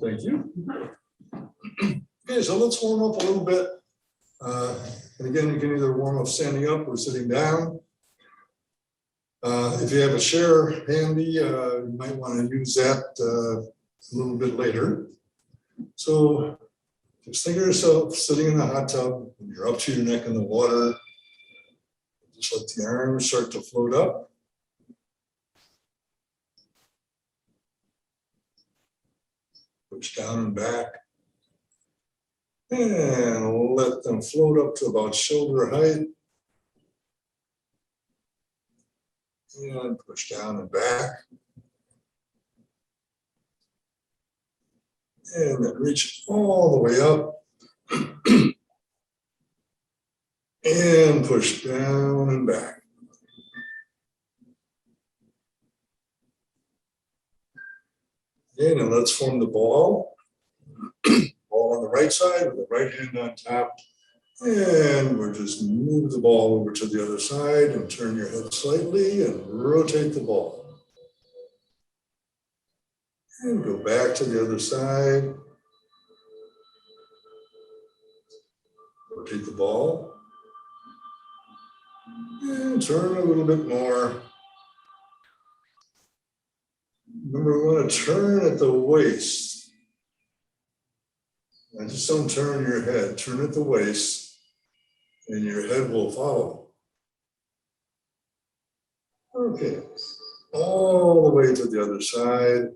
Thank you. Okay, so let's warm up a little bit. And again, you can either warm up standing up or sitting down. If you have a chair handy, you might want to use that a little bit later. So just think of yourself sitting in the hot tub, and you're up to your neck in the water. Just let the arms start to float up. Push down and back. And let them float up to about shoulder height. And push down and back. And then reach all the way up. And push down and back. Okay, now let's form the ball. Ball on the right side with the right hand on top. And we'll just move the ball over to the other side and turn your head slightly and rotate the ball. And go back to the other side. Rotate the ball. And turn a little bit more. Remember, we want to turn at the waist. And just don't turn your head, turn at the waist, and your head will follow. Okay, all the way to the other side.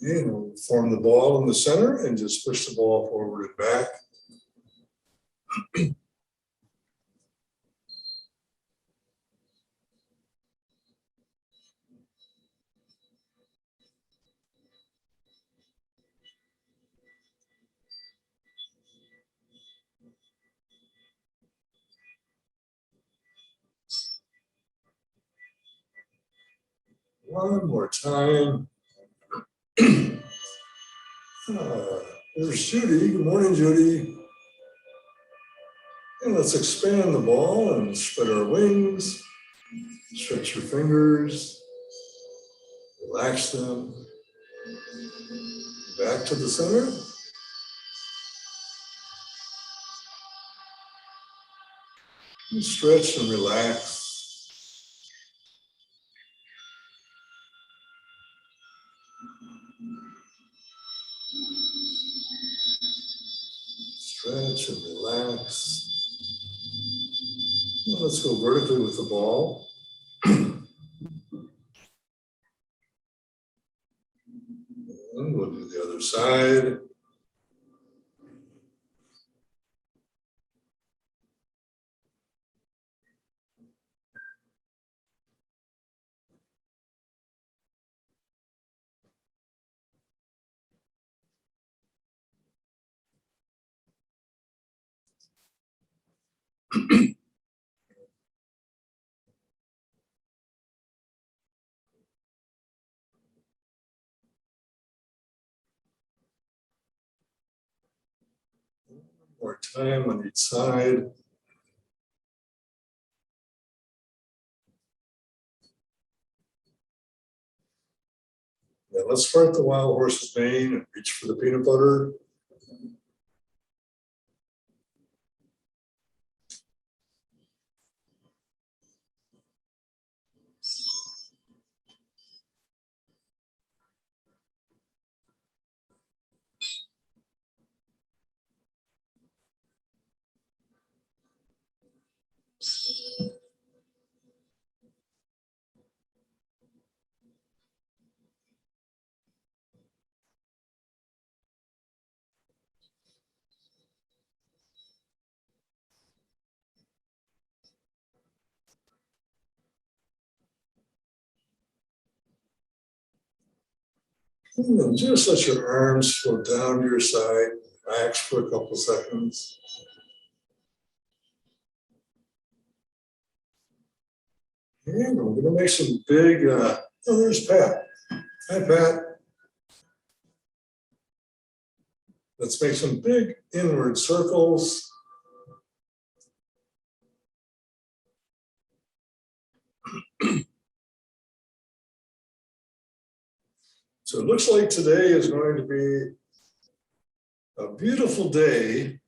And we'll form the ball in the center and just push the ball forward and back. One more time. There's Judy. Good morning, Judy. And let's expand the ball and spread our wings. Stretch your fingers. Relax them. Back to the center. And stretch and relax. Stretch and relax. Now let's go vertically with the ball. And we'll do the other side. More time on each side. Now let's start the wild horse's mane and reach for the peanut butter. And then just let your arms go down to your side. Relax for a couple seconds. And we're going to make some big, oh, there's Pat. Hi, Pat. Let's make some big inward circles. So it looks like today is going to be a beautiful day.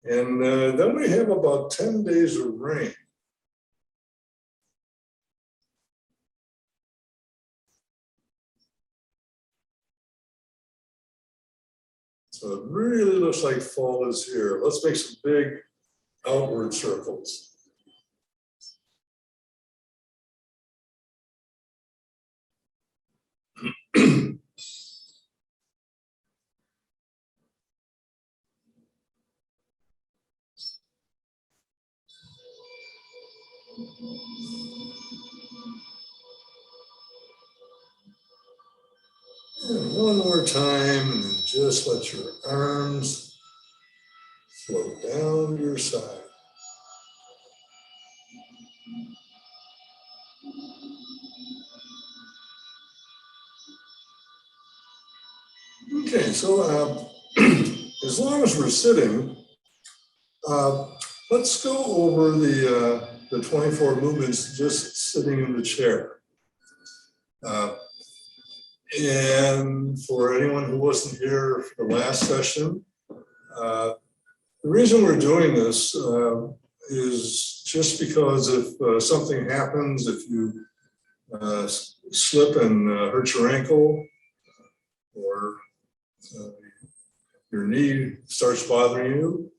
And then we have about 10 days of rain. So it really looks like fall is here. Let's make some big outward circles. And one more time, and then just let your arms float down your side. Okay, so as long as we're sitting, let's go over the 24 movements just sitting in the chair. And for anyone who wasn't here for the last session, the reason we're doing this is just because if something happens, if you slip and hurt your ankle, or your knee starts bothering you,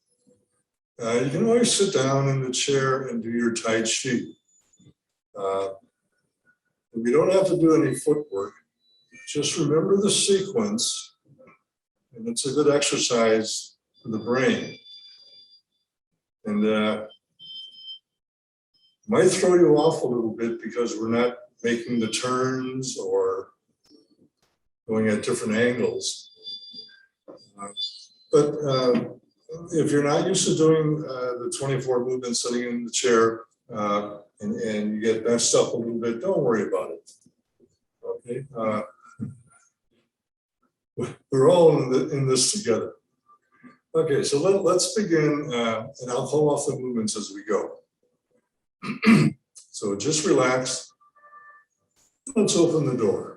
you can always sit down in the chair and do your Tai Chi. We don't have to do any footwork. Just remember the sequence, and it's a good exercise for the brain. And might throw you off a little bit because we're not making the turns or going at different angles. But if you're not used to doing the 24 movements sitting in the chair and you get messed up a little bit, don't worry about it. Okay, we're all in this together. Okay, so let's begin, and I'll call off the movements as we go. So just relax. Let's open the door.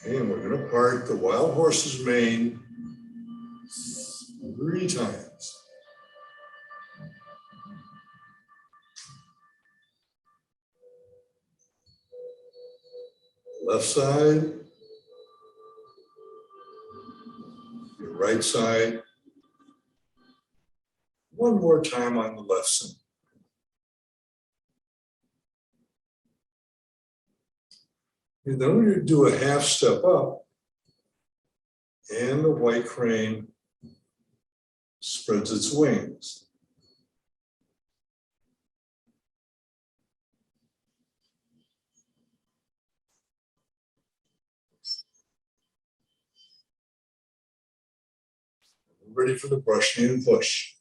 And we're going to part the wild horse's mane 3 times. Left side, your right side. One more time on the left side. And then we're going to do a half step up, and the white crane spreads its wings. Ready for the brush knee and push.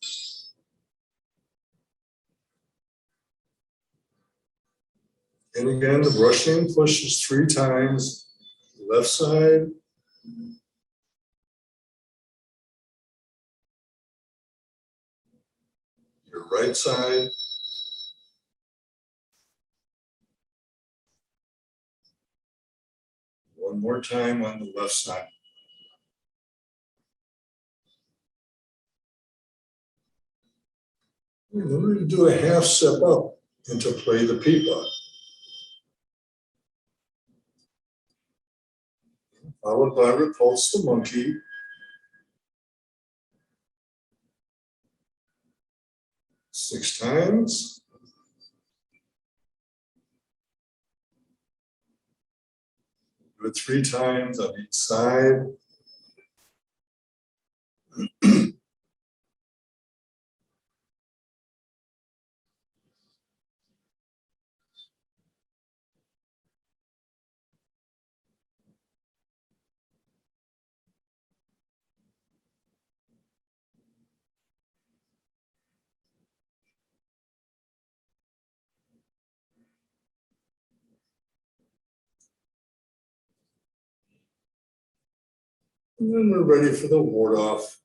And again, the brush knee and push is 3 times. Left side. Your right side. One more time on the left side. And then we're going to do a half step up into play the peapod. Followed by repulse the monkey. Six times. Do it 3 times on each side. And then we're ready for the ward off.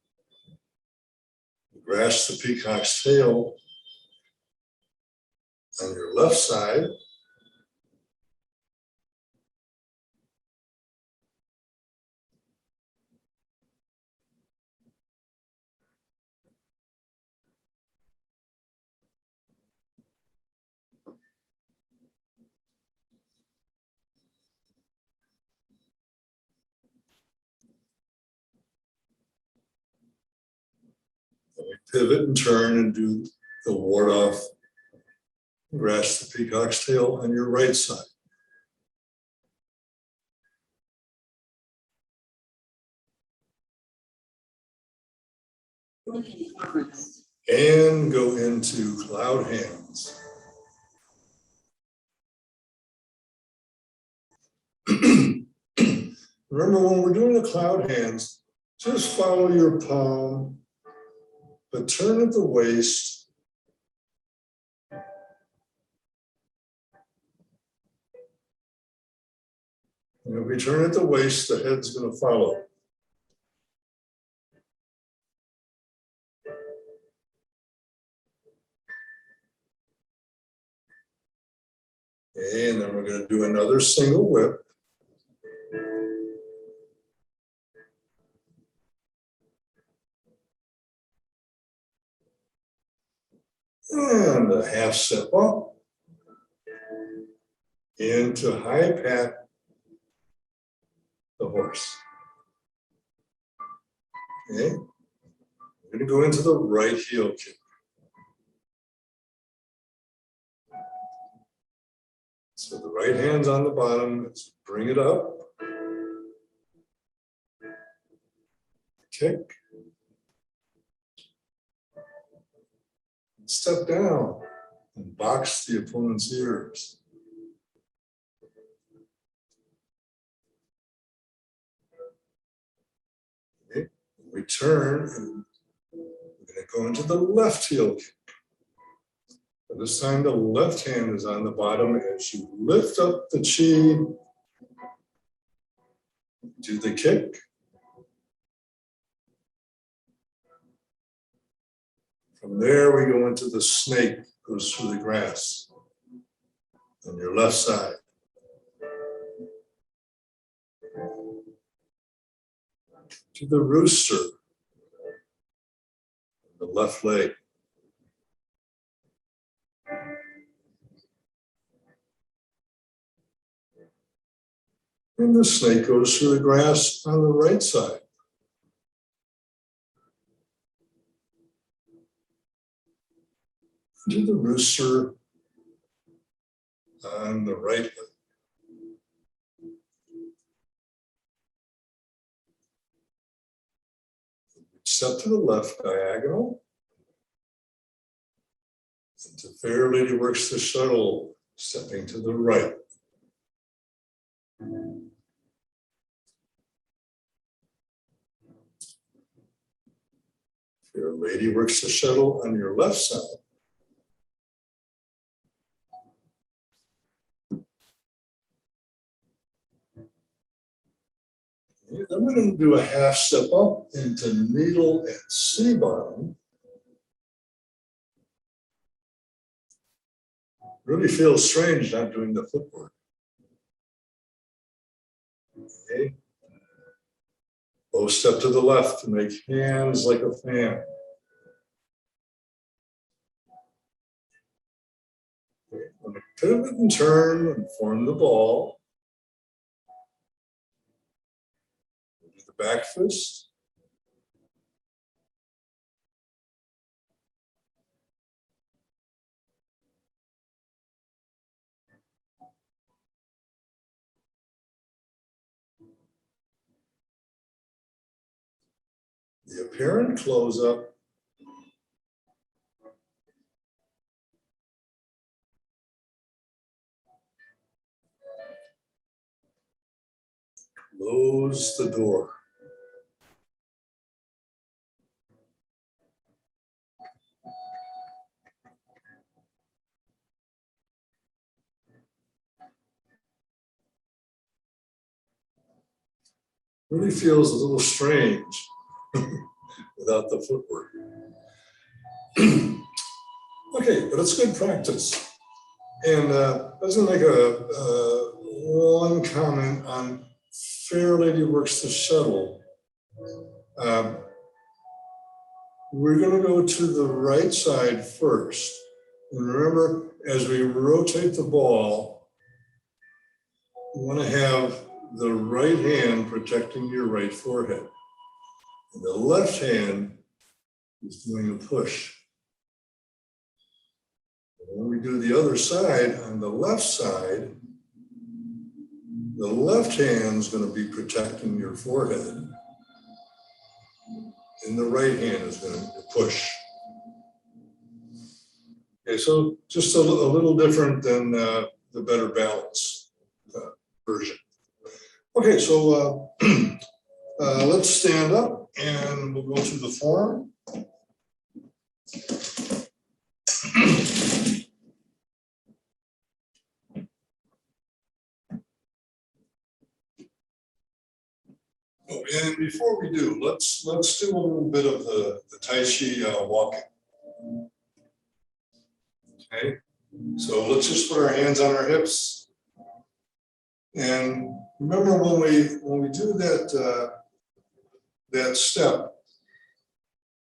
Grasp the peacock's tail on your left side. And we pivot and turn and do the ward off. Grasp the peacock's tail on your right side. And go into cloud hands. Remember, when we're doing the cloud hands, just follow your palm, but turn at the waist. And if we turn at the waist, the head's going to follow. Okay, and then we're going to do another single whip. And a half step up into high pat the horse. Okay, we're going to go into the right heel kick. So the right hand's on the bottom, let's bring it up. Kick. Step down and box the opponent's ears. Okay. We turn and we're going to go into the left heel kick. And this time the left hand is on the bottom as you lift up the chi, do the kick. From there, we go into the snake, goes through the grass on your left side. To the rooster, the left leg. And the snake goes through the grass on the right side. To the rooster on the right leg. Step to the left diagonal. And to Fair Lady Works the Shuttle, stepping to the right. Fair Lady Works the Shuttle on your left side. Then we're going to do a half step up into needle and C bottom. Really feels strange not doing the footwork. Okay. Both step to the left to make hands like a fan. Okay. Pivot and turn and form the ball. Do the back fist. The apparent close up. Close the door. really feels a little strange without the footwork. Okay, but it's good practice. And I was going to make one comment on Fair Lady Works the Shuttle. We're going to go to the right side first. And remember, as we rotate the ball, you want to have the right hand protecting your right forehead. And the left hand is doing a push. And when we do the other side, on the left side, the left hand is going to be protecting your forehead. And the right hand is going to push. Okay, so just a little different than the Better Balance version. Okay, so let's stand up and we'll go through the form. Oh, and before we do, let's do a little bit of the Tai Chi walking. Okay, so let's just put our hands on our hips. And remember when we do that step,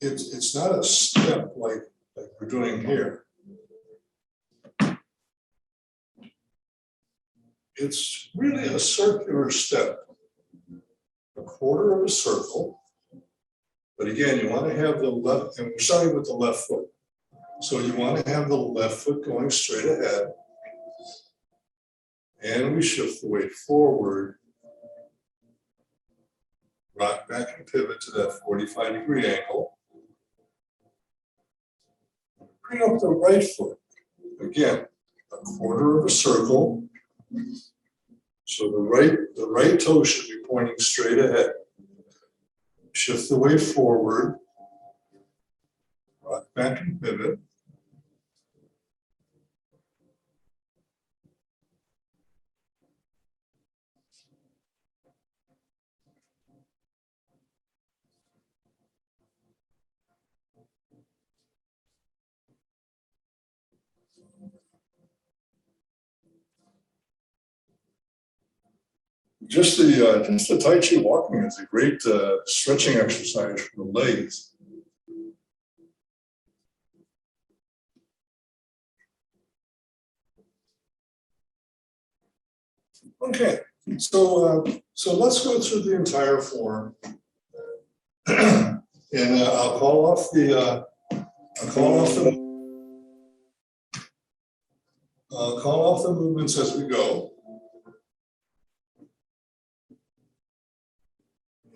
it's not a step like we're doing here. It's really a circular step, a quarter of a circle. But again, you want to have the left, and we're starting with the left foot. So you want to have the left foot going straight ahead. And we shift the weight forward. Rock back and pivot to that 45-degree angle. Bring up the right foot. Again, a quarter of a circle. So the right toe should be pointing straight ahead. Shift the weight forward. Rock back and pivot. Just the Tai Chi walking is a great stretching exercise for the legs. Okay, so let's go through the entire form, and I'll call off the movements as we go.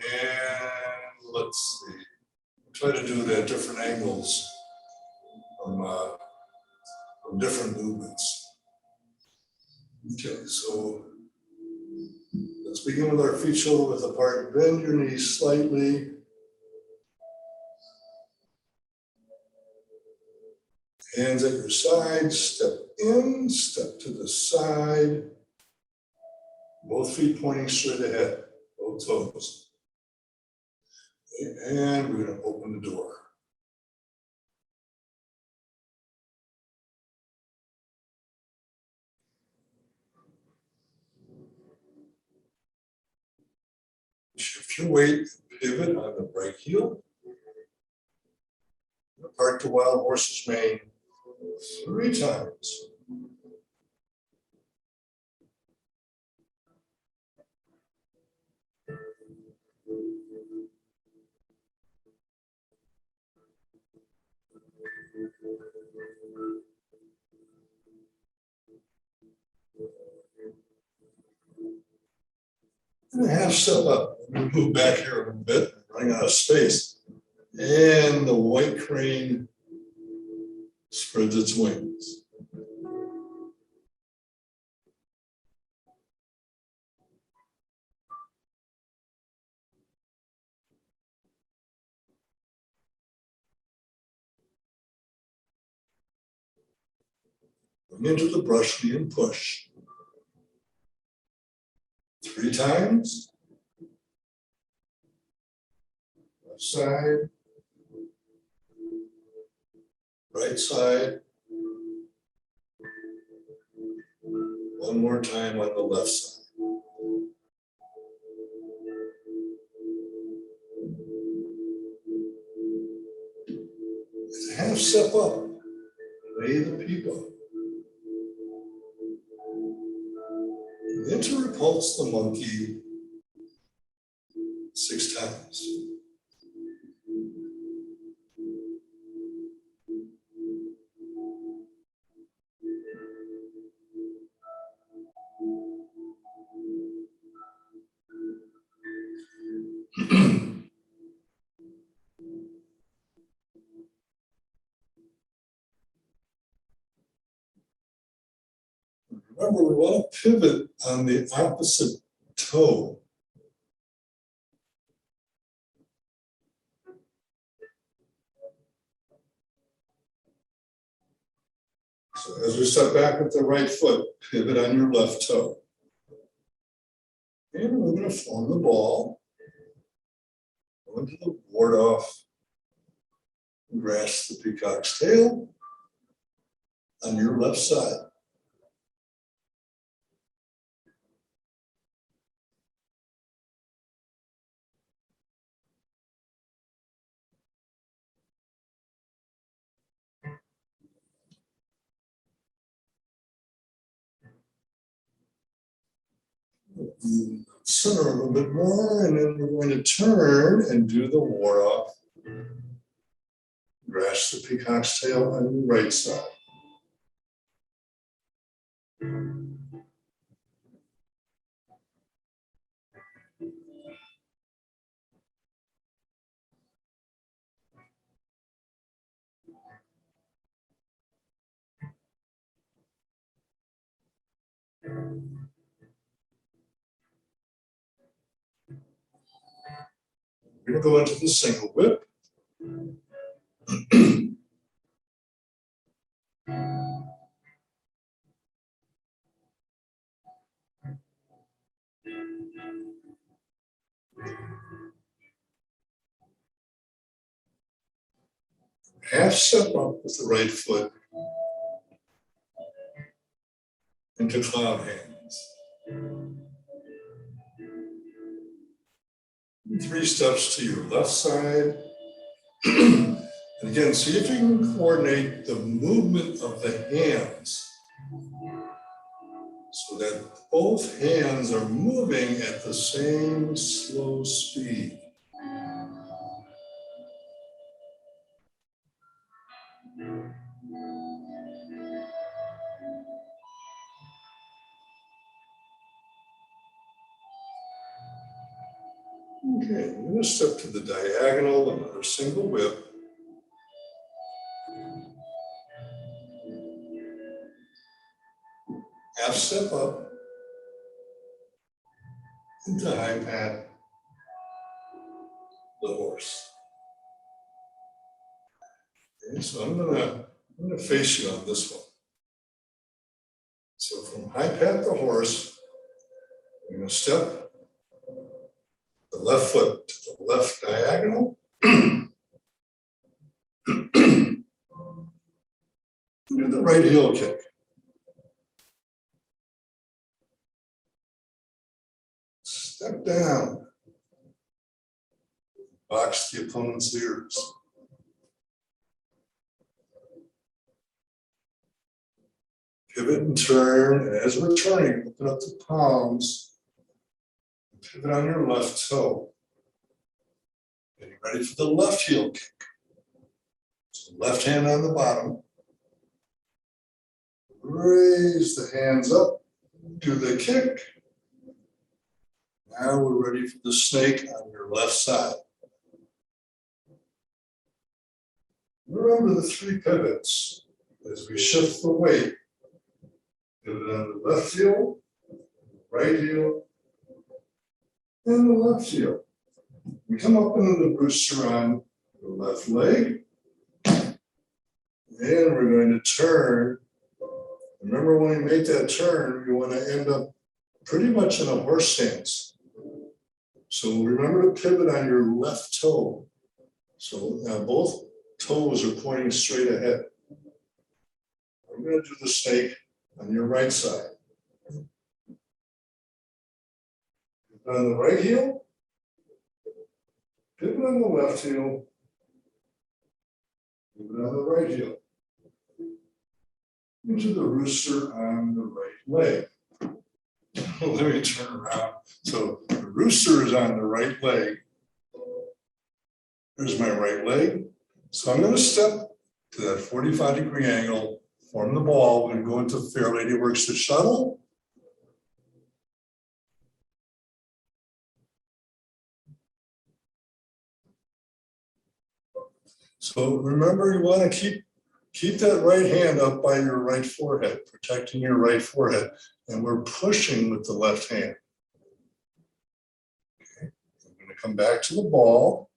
And let's see, try to do it at different angles from different movements. Okay, so let's begin with our feet shoulder width apart. Bend your knees slightly. Hands at your sides, step in, step to the side. Both feet pointing straight ahead, both toes. And we're going to open the door. Shift your weight, pivot on the right heel. Apart to Wild Horse's Mane 3 times. And a half step up. We'll move back here a little bit, running out of space. And the white crane spreads its wings. Bring into the brush knee and push. 3 times. side, right side. One more time on the left side. It's a half step up. Lay the people. Interpulse the monkey 6 times. Remember, we want to pivot on the opposite toe. So as we step back with the right foot, pivot on your left toe. And we're going to form the ball. Go into the ward off. Grasp the peacock's tail on your left side. Center a little bit more, and then we're going to turn and do the ward off. Grasp the peacock's tail on the right side. We're going to go into the single whip. Half step up with the right foot into cloud hands. 3 steps to your left side. And again, see if you can coordinate the movement of the hands so that both hands are moving at the same slow speed. Okay, I'm going to step to the diagonal, another single whip. Half step up into high pat the horse. Okay, so I'm gonna face you on this one. So from high pat the horse, I'm going to step the left foot to the left diagonal. Do the right heel kick. Step down. Box the opponent's ears. Pivot and turn, and as we're turning, open up the palms. Pivot on your left toe. Getting ready for the left heel kick. So left hand on the bottom. Raise the hands up. Do the kick. Now we're ready for the snake on your left side. Remember the 3 pivots as we shift the weight. Pivot on the left heel, right heel, and the left heel. We come up into the booster on the left leg. And we're going to turn. Remember when we make that turn, we want to end up pretty much in a horse stance. So remember to pivot on your left toe. So now both toes are pointing straight ahead. I'm going to do the snake on your right side. On the right heel, pivot on the left heel, pivot on the right heel. Into the rooster on the right leg. Let me turn around. So the rooster is on the right leg. There's my right leg. So I'm going to step to that 45-degree angle, form the ball, and go into Fair Lady Works the shuttle. So remember, you want to keep that right hand up by your right forehead, protecting your right forehead. And we're pushing with the left hand. Okay. I'm going to come back to the ball.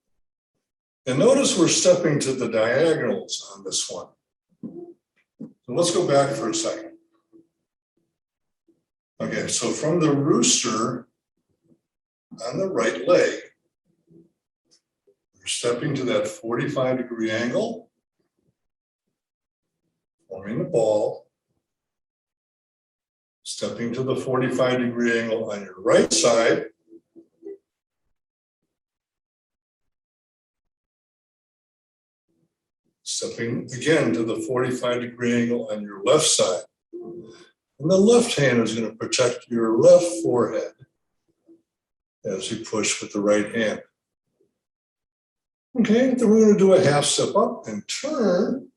And notice we're stepping to the diagonals on this one. So let's go back for a second. Okay, so from the rooster on the right leg, we're stepping to that 45-degree angle, forming the ball, stepping to the 45-degree angle on your right side, stepping again to the 45-degree angle on your left side. And the left hand is going to protect your left forehead as you push with the right hand. Okay, then we're going to do a half step up and turn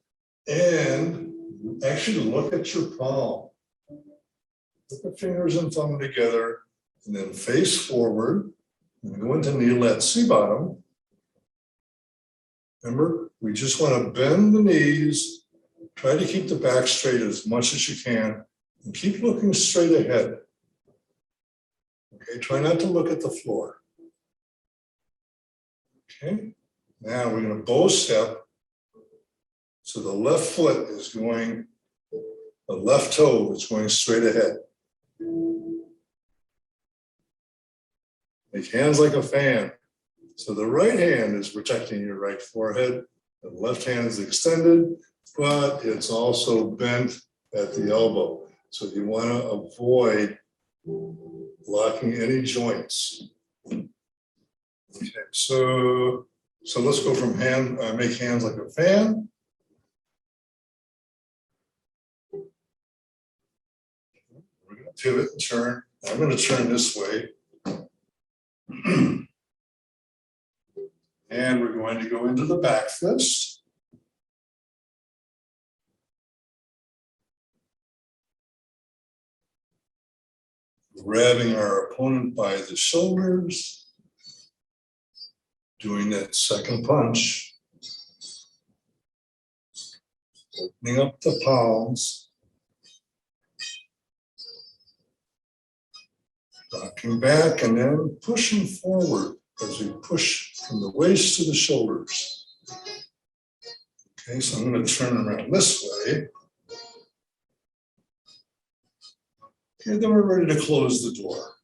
and actually look at your palm. Put the fingers and thumb together and then face forward and go into knee lat sea bottom. Remember, we just want to bend the knees, try to keep the back straight as much as you can, and keep looking straight ahead. Okay, try not to look at the floor. Okay, now we're going to bow step. So the left foot is going, the left toe is going straight ahead. Make hands like a fan. So the right hand is protecting your right forehead. The left hand is extended, but it's also bent at the elbow. So you want to avoid blocking any joints. Okay, so let's go from hand, make hands like a fan. We're going to pivot and turn. I'm going to turn this way. And we're going to go into the back fist. Grabbing our opponent by the shoulders. Doing that second punch. Opening up the palms. Rocking back and then pushing forward as we push from the waist to the shoulders. Okay, so I'm going to turn around this way. Okay, then we're ready to close the door.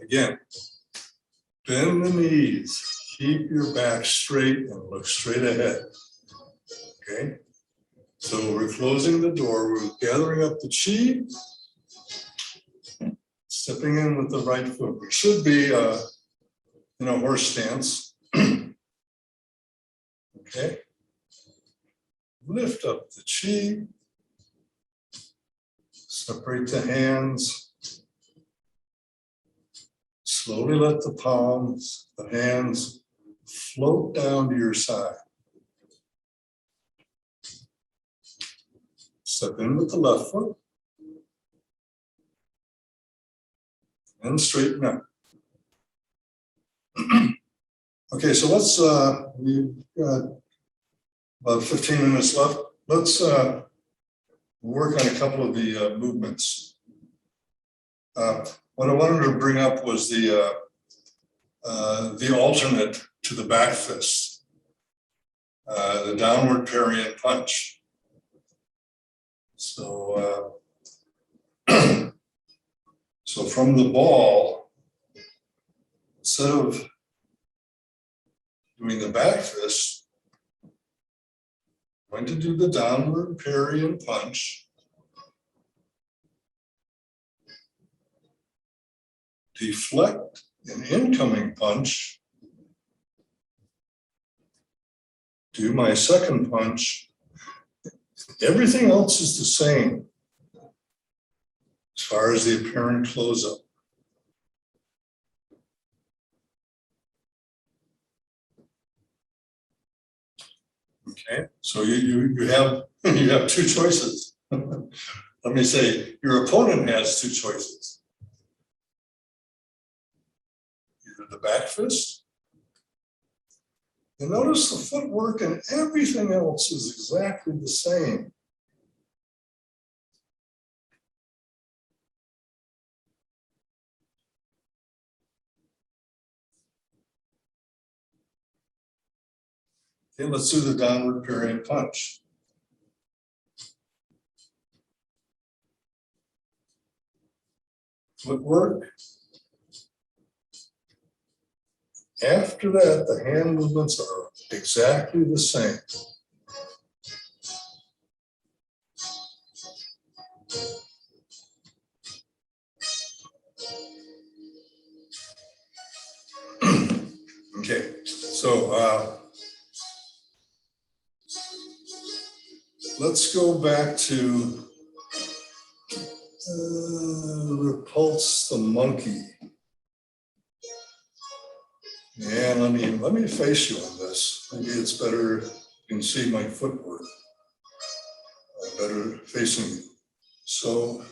Again, bend the knees, keep your back straight and look straight ahead. Okay, so we're closing the door, we're gathering up the chi, stepping in with the right foot. We should be in a horse stance. Okay, lift up the chi, separate the hands. Slowly let the palms, the hands float down to your side. Step in with the left foot. And straighten up. Okay, so let's, we've got about 15 minutes left. Let's work on a couple of the movements. What I wanted to bring up was the alternate to the back fist, the downward parry and punch. So, so from the ball, instead of doing the back fist, I'm going to do the downward parry and punch. Deflect an incoming punch. Do my second punch. Everything else is the same as far as the apparent close-up. Okay, so you have you have two choices. Let me say, your opponent has two choices. Either the back fist. And notice the footwork and everything else is exactly the same. Okay, let's do the downward parry and punch. Footwork. After that, the hand movements are exactly the same. Okay, so let's go back to repulse the monkey. And let me face you on this. Maybe it's better you can see my footwork. I'm better facing you. So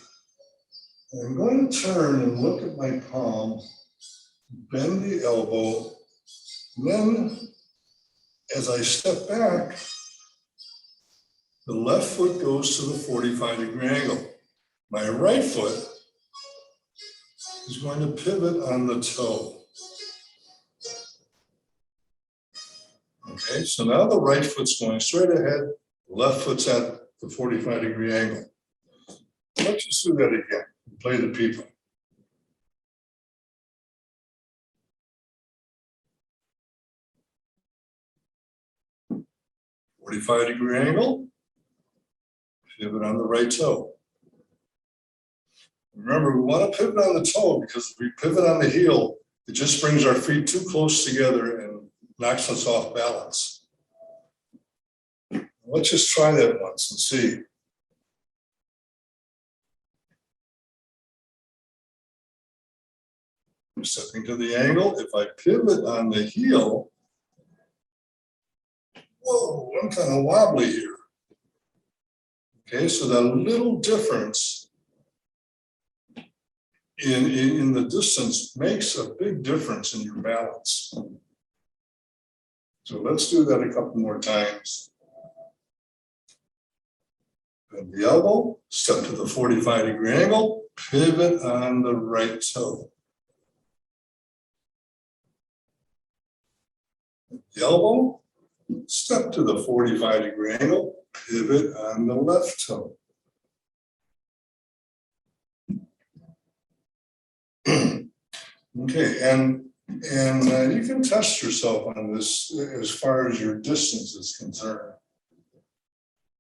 I'm going to turn and look at my palm, bend the elbow, and then as I step back, the left foot goes to the 45-degree angle. My right foot is going to pivot on the toe. Okay, so now the right foot's going straight ahead, the left foot's at the 45-degree angle. Let's just do that again. Play the people. "45-degree angle, pivot on the right toe." Remember, we want to pivot on the toe because if we pivot on the heel, it just brings our feet too close together and knocks us off balance. Let's just try that once and see. I'm stepping to the angle. If I pivot on the heel, whoa, I'm kind of wobbly here. Okay, so that little difference in the distance makes a big difference in your balance. So let's do that a couple more times. Bend the elbow, step to the 45-degree angle, pivot on the right toe. The elbow, step to the 45-degree angle, pivot on the left toe. Okay, and you can test yourself on this as far as your distance is concerned.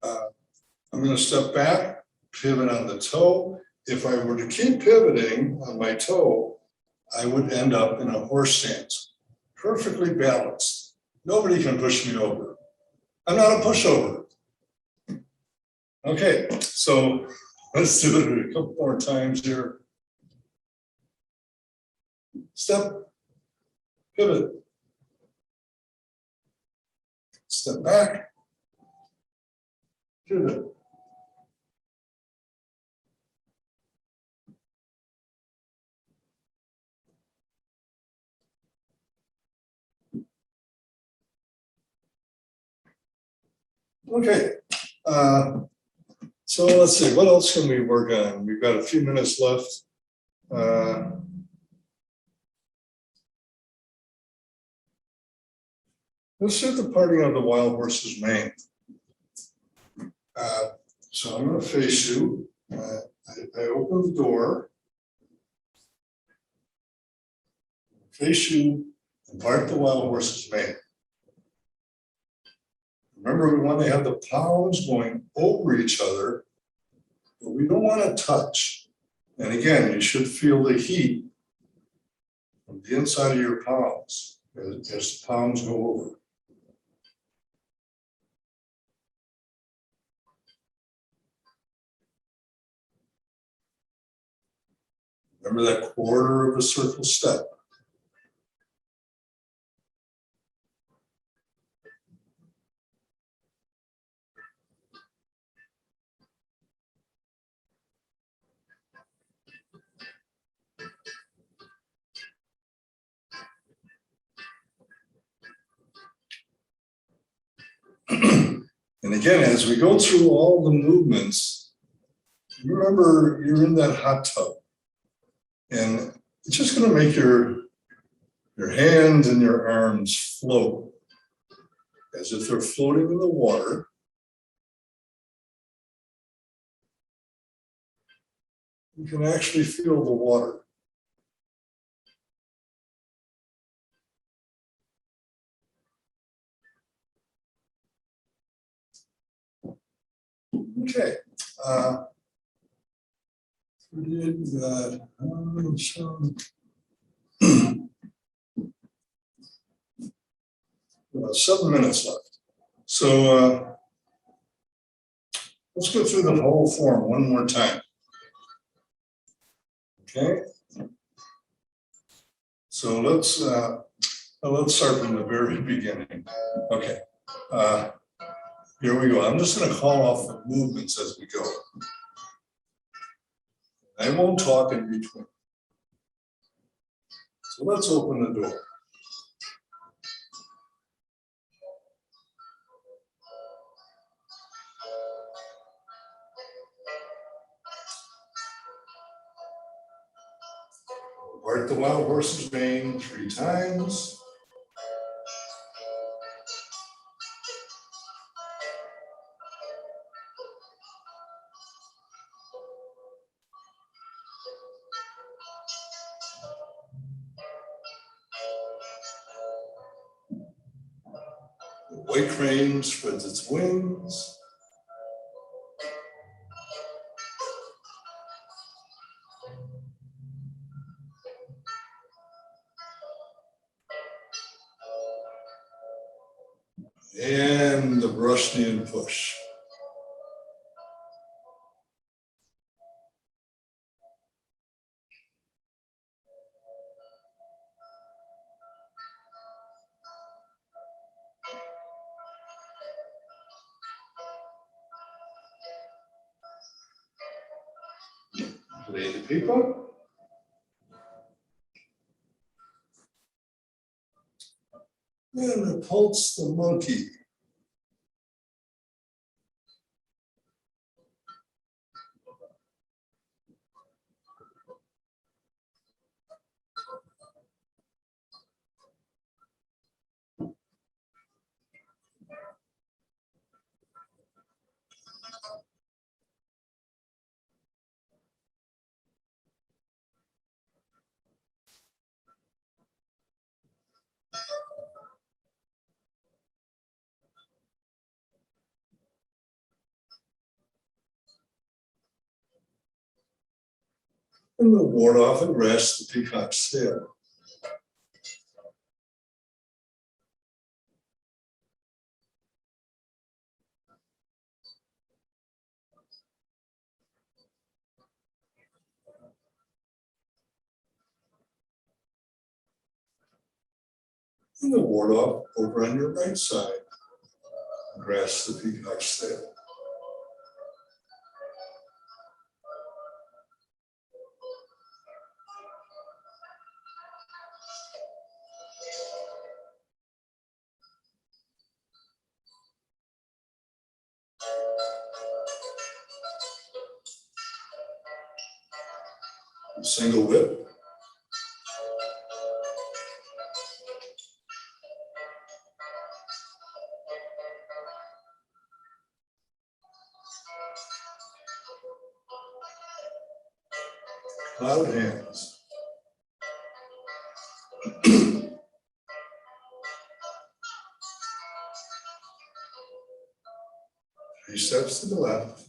I'm going to step back, pivot on the toe. If I were to keep pivoting on my toe, I would end up in a horse stance, perfectly balanced. Nobody can push me over. I'm not a pushover. Okay, so let's do it a couple more times here. Step, pivot, step back, pivot. Okay, so let's see, what else can we work on? We've got a few minutes left. Let's hit the parting of the wild horse's mane. So I'm going to face you. I open the door, face you, and part the wild horse's mane. Remember, we want to have the palms going over each other, but we don't want to touch. And again, you should feel the heat from the inside of your palms as the palms go over. Remember that quarter of a circle step. And again, as we go through all the movements, remember you're in that hot tub. And it's just going to make your hands and your arms float as if they're floating in the water. You can actually feel the water. Okay. We did that. About 7 minutes left. So let's go through the whole form one more time. Okay. So let's start from the very beginning. Okay. Here we go. I'm just going to call off the movements as we go. I won't talk in between. So let's open the door. Part the wild horse's mane 3 times. The white crane spreads its wings. And the brush knee and push. Play the people. And pulse the monkey. And we'll ward off and rest the peacock's tail. And the ward off over on your right side. Grasp the peacock's tail. Single whip. Cloud hands. steps to the left.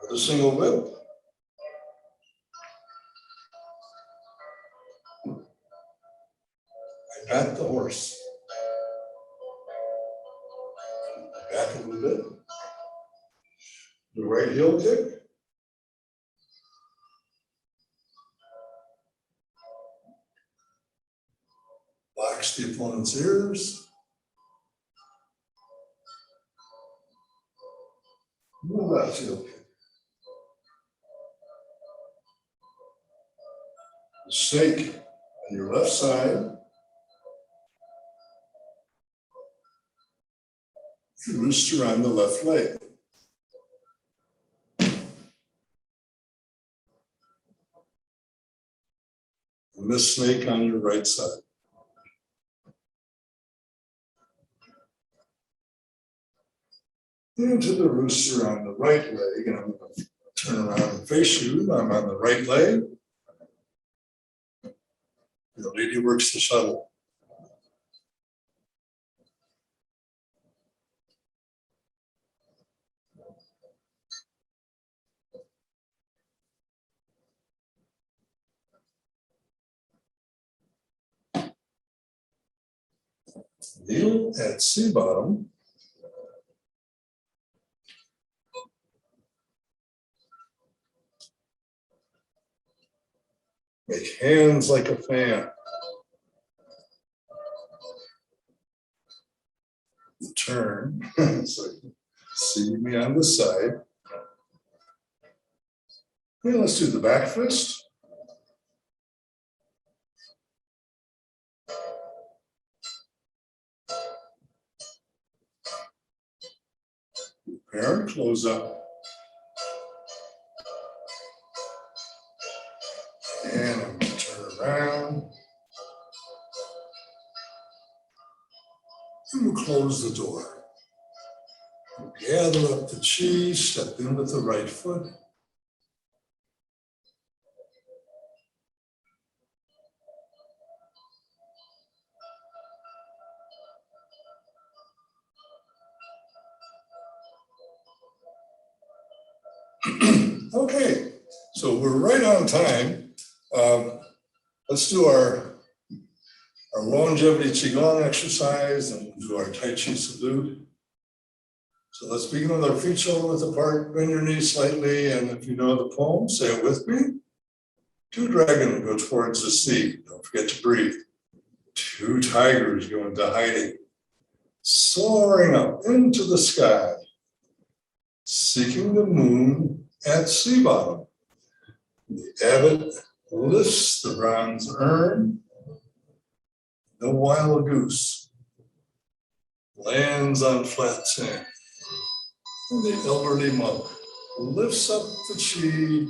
With a single whip. I pat the horse. Back a little bit. The right heel kick. Box the opponent's ears. The left heel kick. The snake on your left side. The rooster on the left leg. And this snake on your right side. Into the rooster on the right leg, and I'm going to turn around and face you. I'm on the right leg. The lady works the shuttle. Kneel at sea bottom. Make hands like a fan. Turn, so you can see me on the side. Okay, let's do the back fist. Prepare and close up. And I'm going to turn around. And we'll close the door. Gather up the chi, step in with the right foot. Okay, so we're right on time. Let's do our longevity Qigong exercise, and we'll do our Tai Chi salute. So let's begin with our feet shoulder width apart, bend your knees slightly, and if you know the poem, say it with me. Two dragons go towards the sea, don't forget to breathe. Two tigers go into hiding, soaring up into the sky, seeking the moon at sea bottom. The abbot lifts the bronze urn. The wild goose lands on flat sand. And the elderly monk lifts up the chi,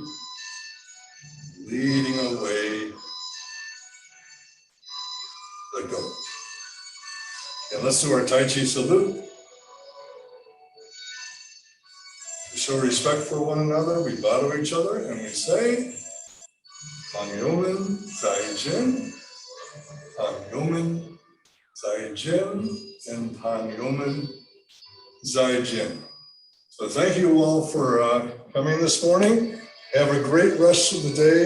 leading away the goat. And let's do our Tai Chi salute. We show respect for one another, we bow to each other, and we say, Pan Yomen Zai Jin, Pan Yomen Zai Jin, and Pan Yomen Zai Jin. So thank you all for coming this morning. Have a great rest of the day.